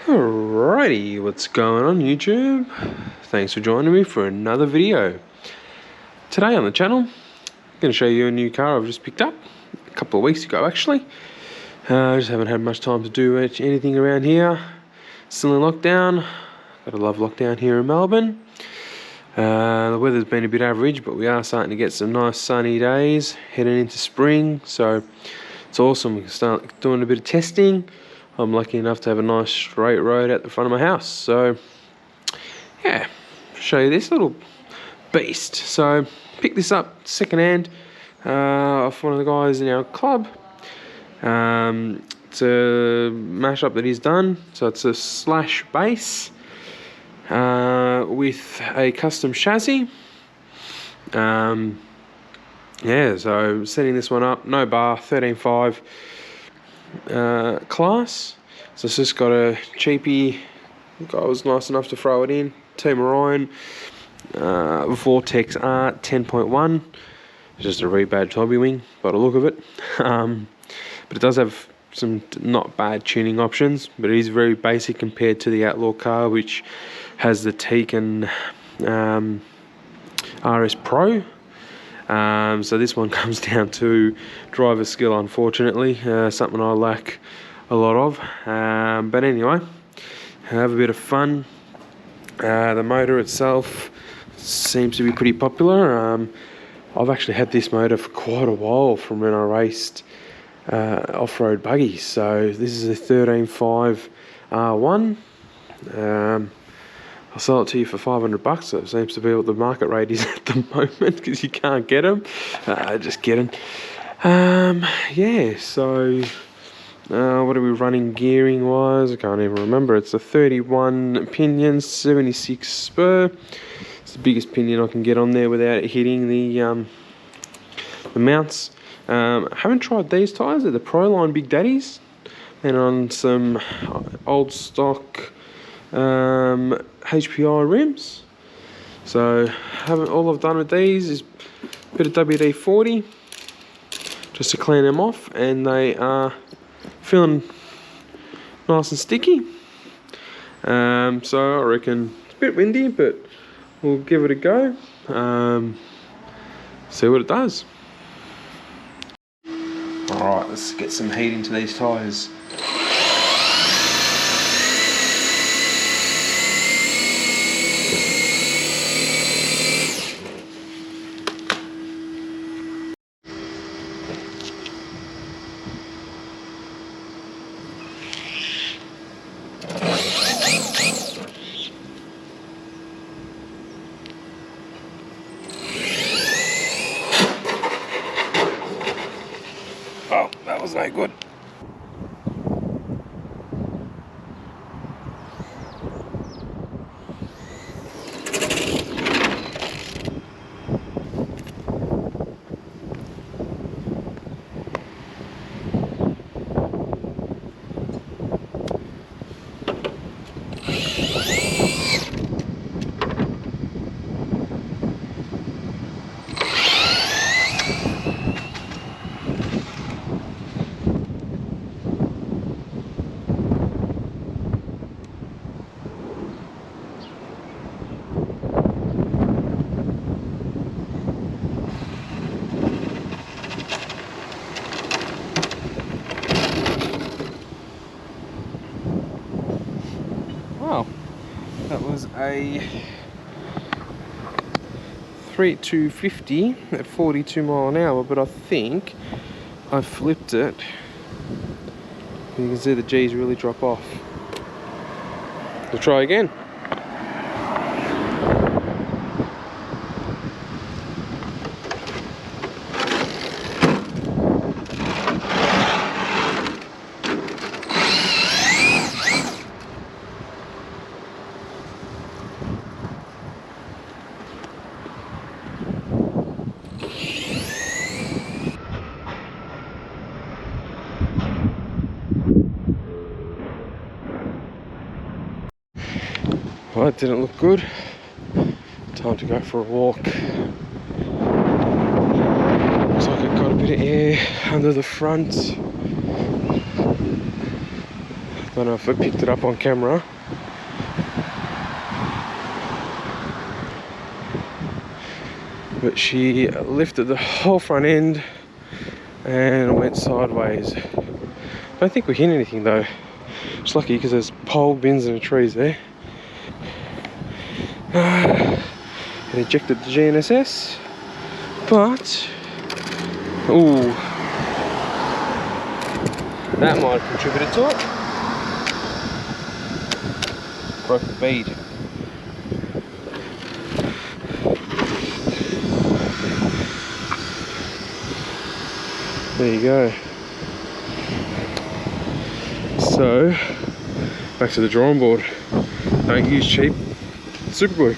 Alrighty, what's going on YouTube? Thanks for joining me for another video. Today on the channel, I'm going to show you a new car I've just picked up a couple of weeks ago actually. I just haven't had much time to do anything around here. Still in lockdown. Gotta love lockdown here in Melbourne. The weather's been a bit average, but we are starting to get some nice sunny days heading into spring, so it's awesome. We can start doing a bit of testing. I'm lucky enough to have a nice straight road out the front of my house, so yeah, show you this little beast. So picked this up second hand off one of the guys in our club. It's a mashup that he's done, so it's a Slash base with a custom chassis. Yeah, so setting this one up, no bar, 13.5 class. So it's just got a cheapie. The guy was nice enough to throw it in. Team Orion Vortex Art 10.1. It's just a rebadged hobby wing by the look of it. But it does have some not bad tuning options, but it is very basic compared to the Outlaw car, which has the Tegan RS Pro. So this one comes down to driver skill, unfortunately, something I lack a lot of. But anyway, have a bit of fun. The motor itself seems to be pretty popular. I've actually had this motor for quite a while from when I raced off-road buggies. So this is a 13.5 R1. I'll sell it to you for $500, so it seems to be what the market rate is at the moment, because you can't get them. Just kidding. Yeah, so what are we running gearing wise? I can't even remember. It's a 31 pinion, 76 spur. It's the biggest pinion I can get on there without it hitting the mounts. Haven't tried these tyres. They're the Proline Big Daddies, and on some old stock HPI rims. So all I've done with these is a bit of WD-40 just to clean them off, and they are feeling nice and sticky. So I reckon it's a bit windy, but we'll give it a go. See what it does. Alright, let's get some heat into these tyres. Oh, that was no good. Wow, that was a 250 at 42 mile an hour, but I think I flipped it. You can see the G's really drop off. We'll try again. Well, it didn't look good. Time to go for a walk. Looks like it got a bit of air under the front. don't know if I picked it up on camera. But she lifted the whole front end and went sideways. Don't think we hit anything though. It's lucky because there's pole bins and trees there. It ejected the GNSS, but ooh, that might have contributed to it. Broke the bead. There you go. So, back to the drawing board. Don't use cheap super glue.